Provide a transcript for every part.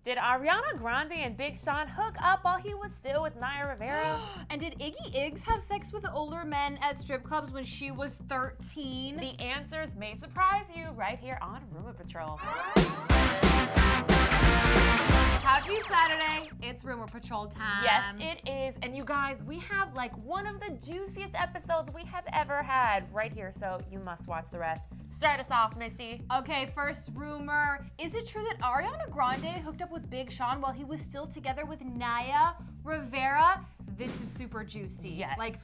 Did Ariana Grande and Big Sean hook up while he was still with Naya Rivera? And did Iggy Iggs have sex with older men at strip clubs when she was 13? The answers may surprise you right here on Rumor Patrol. Happy Saturday, it's Rumor Patrol time. Yes, it is. And you guys, we have like one of the juiciest episodes we have ever had right here, so you must watch the rest. Start us off, Misty. Okay, first rumor. Is it true that Ariana Grande hooked up with Big Sean while he was still together with Naya Rivera? This is super juicy. Yes. Like,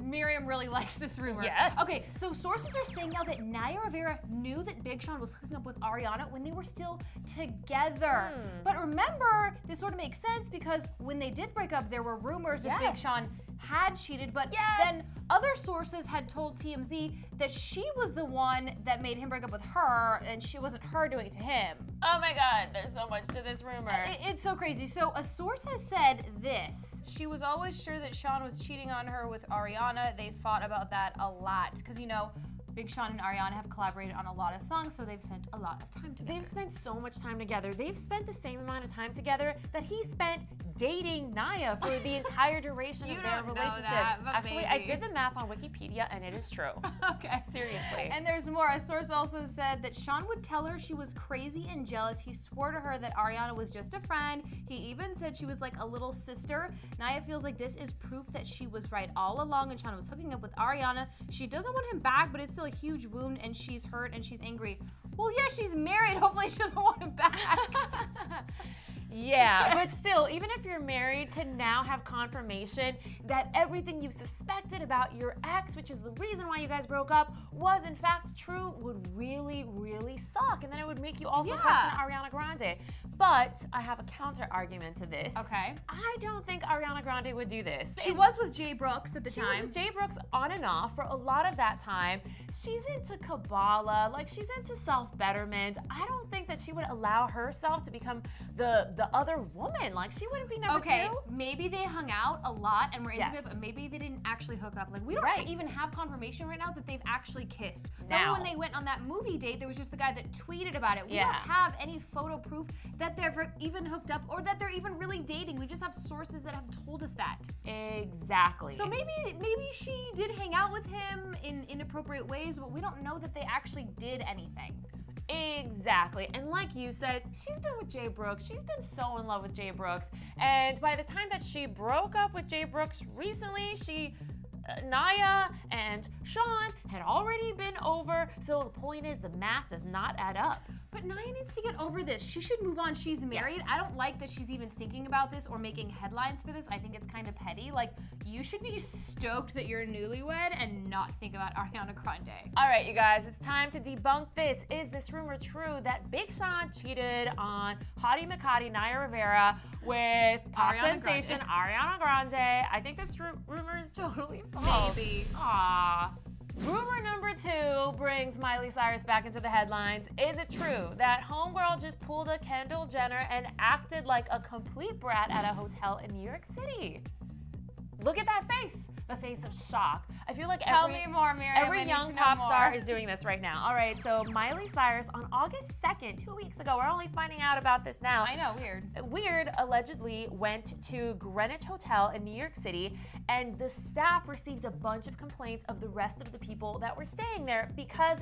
Miriam really likes this rumor. Yes. Okay, so sources are saying now that Naya Rivera knew that Big Sean was hooking up with Ariana when they were still together. But remember, this sort of makes sense because when they did break up, there were rumors that Big Sean had cheated, but then other sources had told TMZ that she was the one that made him break up with her, and she wasn't her doing it to him. Oh my God, there's so much to this rumor. It's so crazy. So a source has said this. She was always sure that Sean was cheating on her with Ariana. They fought about that a lot because, you know, Big Sean and Ariana have collaborated on a lot of songs, so they've spent a lot of time together. They've spent so much time together. They've spent the same amount of time together that he spent dating Naya for the entire duration of their relationship. Actually, I did the math on Wikipedia, and it is true. Okay. Seriously. And there's more. A source also said that Sean would tell her she was crazy and jealous. He swore to her that Ariana was just a friend. He even said she was like a little sister. Naya feels like this is proof that she was right all along and Sean was hooking up with Ariana. She doesn't want him back, but it's still a huge wound and she's hurt and she's angry. Well, yeah, she's married. Hopefully she doesn't want him back. Yeah, but still, even if you're married, to now have confirmation that everything you suspected about your ex, which is the reason why you guys broke up, was in fact true, would really, really suck. And then it would make you also question Ariana Grande. But I have a counter argument to this. Okay. I don't think Ariana Grande would do this. She was with Jay Brooks at the time. She was with Jay Brooks on and off for a lot of that time. She's into Kabbalah, like she's into self-betterment. I don't think that she would allow herself to become the other woman. Like she wouldn't be number two. Okay, maybe they hung out a lot and were intimate, but maybe they didn't actually hook up. Like we don't even have confirmation right now that they've actually kissed. Remember when they went on that movie date, there was just the guy that tweeted about it. We don't have any photo proof that they're even hooked up or that they're even really dating. We just have sources that have told us that. Exactly. So maybe she did hang out with him in inappropriate ways, but we don't know that they actually did anything. Exactly. And like you said, she's been with Jay Brooks. She's been so in love with Jay Brooks. And by the time that she broke up with Jay Brooks recently, Naya and Sean had already been over. So the point is, the math does not add up. But Naya needs to get over this. She should move on. She's married. I don't like that she's even thinking about this or making headlines for this. I think it's kind of petty. Like, you should be stoked that you're newlywed and not think about Ariana Grande. All right, you guys, it's time to debunk this. Is this rumor true that Big Sean cheated on Hottie McHottie Naya Rivera with pop sensation Ariana Grande? I think this rumor is totally false. Maybe. Aww. Rumor number 2 brings Miley Cyrus back into the headlines. Is it true that homegirl just pulled a Kendall Jenner and acted like a complete brat at a hotel in New York City? Look at that face. The face of shock. I feel like every young pop star is doing this right now. All right, so Miley Cyrus on August 2nd, 2 weeks ago, we're only finding out about this now. I know, weird. Weird allegedly went to Greenwich Hotel in New York City, and the staff received a bunch of complaints of the rest of the people that were staying there because,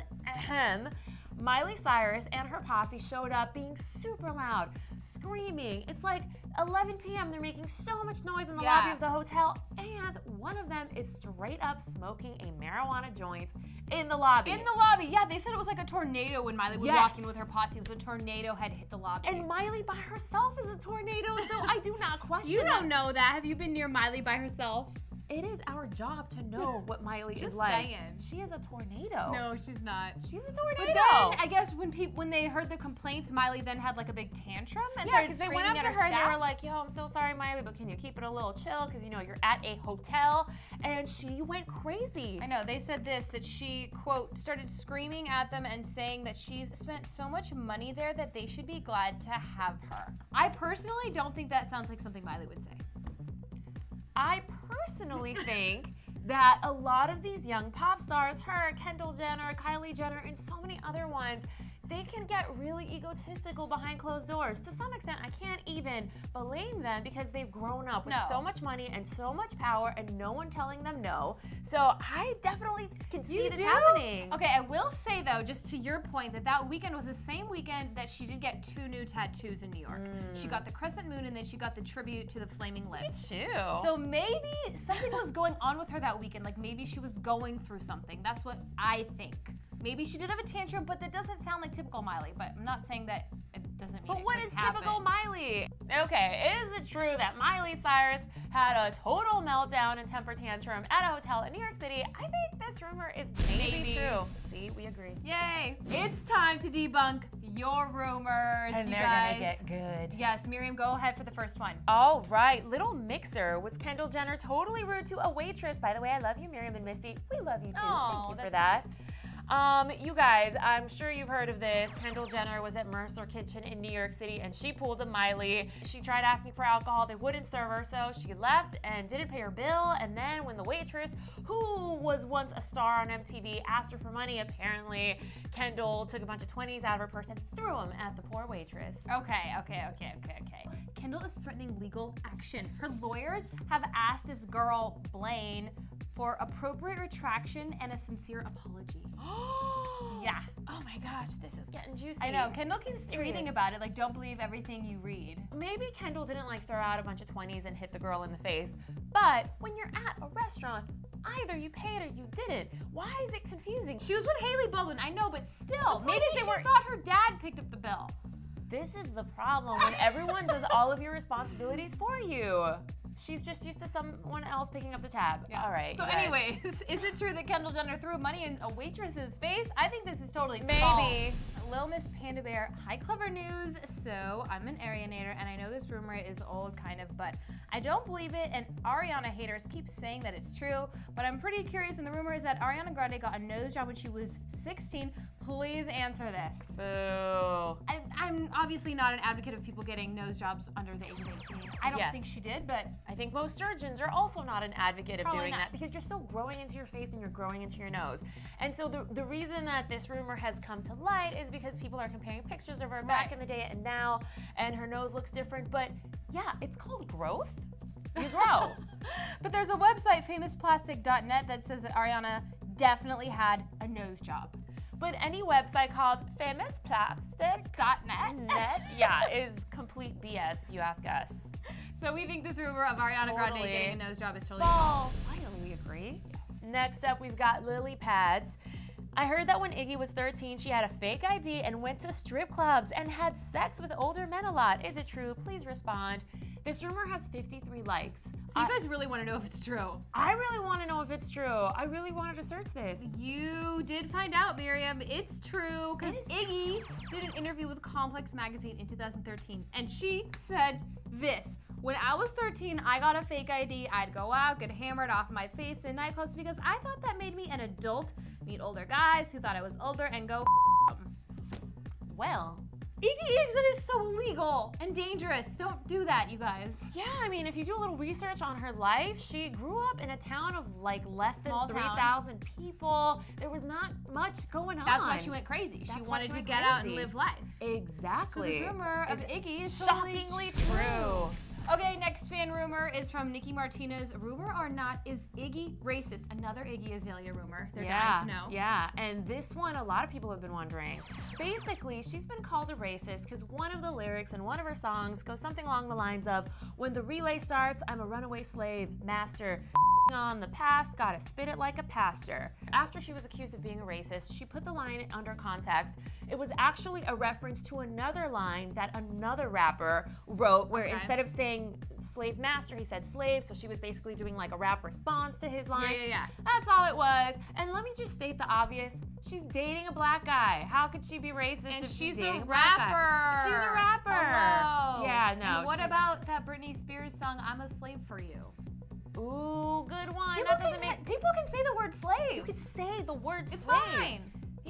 Miley Cyrus and her posse showed up being super loud, screaming. It's like 11 p.m. They're making so much noise in the lobby of the hotel, and one of them is straight up smoking a marijuana joint in the lobby. In the lobby, yeah. They said it was like a tornado when Miley was walking with her posse. It was a tornado had hit the lobby. And Miley by herself is a tornado, so I do not question You don't know that. Have you been near Miley by herself? It is our job to know what Miley is like. She is a tornado. No, she's not. She's a tornado. But then, I guess when they heard the complaints, Miley then had like a big tantrum and started screaming at her staff. Yeah, because they went up to her and they were like, yo, I'm so sorry, Miley, but can you keep it a little chill? Because, you know, you're at a hotel. And she went crazy. I know. They said that she, quote, started screaming at them and saying that she's spent so much money there that they should be glad to have her. I personally don't think that sounds like something Miley would say. I personally think that a lot of these young pop stars, her, Kendall Jenner, Kylie Jenner, and so many other ones, they can get really egotistical behind closed doors. To some extent, I can't even blame them because they've grown up with so much money and so much power and no one telling them no. So I definitely can see this happening. Okay, I will say though, just to your point, that weekend was the same weekend that she did get 2 new tattoos in New York. She got the crescent moon and then she got the tribute to the flaming lips. Me too. So maybe something was going on with her that weekend. Like maybe she was going through something. That's what I think. Maybe she did have a tantrum, but that doesn't sound like typical Miley. But I'm not saying that it doesn't mean But what is typical Miley? Okay, is it true that Miley Cyrus had a total meltdown and temper tantrum at a hotel in New York City? I think this rumor is maybe true. See, we agree. Yay! It's time to debunk your rumors, and you they're guys. gonna get good. Yes, Miriam, go ahead for the first one. All right, little mixer. Was Kendall Jenner totally rude to a waitress? By the way, I love you, Miriam and Misty. We love you too. Oh, thank you for that. You guys, I'm sure you've heard of this. Kendall Jenner was at Mercer Kitchen in New York City and she pulled a Miley. She tried asking for alcohol, they wouldn't serve her, so she left and didn't pay her bill. And then when the waitress, who was once a star on MTV, asked her for money, apparently Kendall took a bunch of 20s out of her purse and threw them at the poor waitress. Okay. Kendall is threatening legal action. Her lawyers have asked this girl, Blaine, for appropriate retraction and a sincere apology. Yeah. Oh my gosh, this is getting juicy. I know. Kendall keeps tweeting about it, like, don't believe everything you read. Maybe Kendall didn't like throw out a bunch of 20s and hit the girl in the face, but when you're at a restaurant, either you paid or you didn't. Why is it confusing? She was with Hailey Baldwin, I know, but still. Maybe she thought her dad picked up the bill. This is the problem when everyone does all of your responsibilities for you. She's just used to someone else picking up the tab. Yeah. All right. So anyways, is it true that Kendall Jenner threw money in a waitress's face? I think this is totally maybe false. Lil Miss Panda Bear, hi Clevver news. So I'm an Arianator and I know this rumor is old kind of, but I don't believe it, and Ariana haters keep saying that it's true, but I'm pretty curious, and the rumor is that Ariana Grande got a nose job when she was 16. Please answer this. Boo. I'm obviously not an advocate of people getting nose jobs under the age of 18. I don't think she did, but I think most surgeons are also not an advocate of doing that because you're still growing into your face and you're growing into your nose. And so the reason that this rumor has come to light is because people are comparing pictures of her back in the day and now, and her nose looks different. But yeah, it's called growth. You grow. But there's a website, famousplastic.net, that says that Ariana definitely had a nose job. But any website called famousplastic.net is complete BS if you ask us. So we think this rumor of Ariana Grande getting a nose job is totally false. Finally, we agree. Yes. Next up, we've got lily pads. I heard that when Iggy was 13, she had a fake ID and went to strip clubs and had sex with older men a lot. Is it true? Please respond. This rumor has 53 likes. So you guys really want to know if it's true? I really want to know if it's true. I really wanted to search this. You did find out, Miriam. It's true, because Iggy did an interview with Complex Magazine in 2013, and she said this. When I was 13, I got a fake ID. I'd go out, get hammered off my face in nightclubs because I thought that made me an adult, meet older guys who thought I was older, and go well. Iggy exit is so illegal and dangerous. Don't do that, you guys. Yeah, I mean, if you do a little research on her life, she grew up in a town of like less than 3,000 people. There was not much going on. That's why she went crazy. She wanted to get out and live life. Exactly. So this rumor of Iggy is shockingly true. Okay, next fan rumor is from Nikki Martinez. Rumor or not, is Iggy racist? Another Iggy Azalea rumor. They're dying to know. Yeah, and this one, a lot of people have been wondering. Basically, she's been called a racist because one of the lyrics in one of her songs goes something along the lines of, when the relay starts, I'm a runaway slave, master. On the past, gotta spit it like a pastor. After she was accused of being a racist, she put the line under context. It was actually a reference to another line that another rapper wrote where instead of saying slave master, he said slave, so she was basically doing like a rap response to his line. Yeah. That's all it was. And let me just state the obvious. She's dating a black guy. How could she be racist if she's dating a black guy? She's a rapper. Hello. Yeah, no. And what about that Britney Spears song, I'm a Slave for You? Ooh, good one. People can say the word slave. You could say the word slave. It's fine.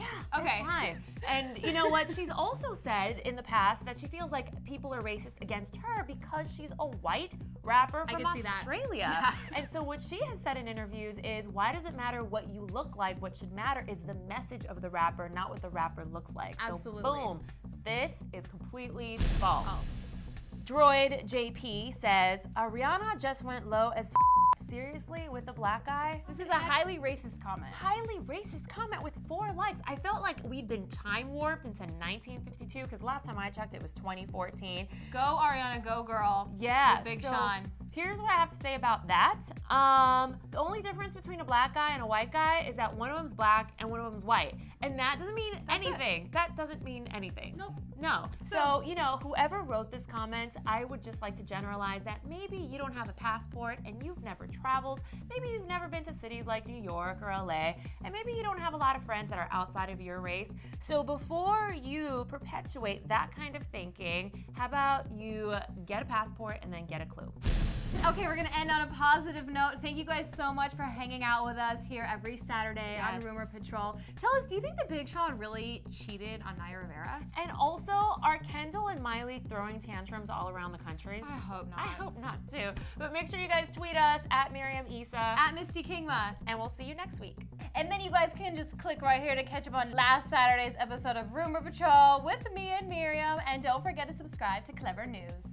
Yeah, okay. It's fine. And you know what? She's also said in the past that she feels like people are racist against her because she's a white rapper from Australia. Yeah. And so what she has said in interviews is, why does it matter what you look like? What should matter is the message of the rapper, not what the rapper looks like. Absolutely. So boom, this is completely false. Droid JP says, Ariana just went low as seriously with the black guy? This is a highly racist comment. Highly racist comment with 4 likes. I felt like we'd been time warped into 1952 because last time I checked it was 2014. Go Ariana, go girl. Yeah. Big Sean. Here's what I have to say about that. The only difference between a black guy and a white guy is that one of them's black and one of them's white. And that doesn't mean anything. That doesn't mean anything. Nope. No. So, you know, whoever wrote this comment, I would just like to generalize that maybe you don't have a passport and you've never traveled. Maybe you've never been to cities like New York or LA. And maybe you don't have a lot of friends that are outside of your race. So before you perpetuate that kind of thinking, how about you get a passport and then get a clue? Okay, we're gonna end on a positive note. Thank you guys so much for hanging out with us here every Saturday on Rumor Patrol. Tell us, do you think that Big Sean really cheated on Naya Rivera? And also, are Kendall and Miley throwing tantrums all around the country? I hope not. I hope not too. But make sure you guys tweet us at Miriam Issa. At Misty Kingma. And we'll see you next week. And then you guys can just click right here to catch up on last Saturday's episode of Rumor Patrol with me and Miriam. And don't forget to subscribe to Clevver News.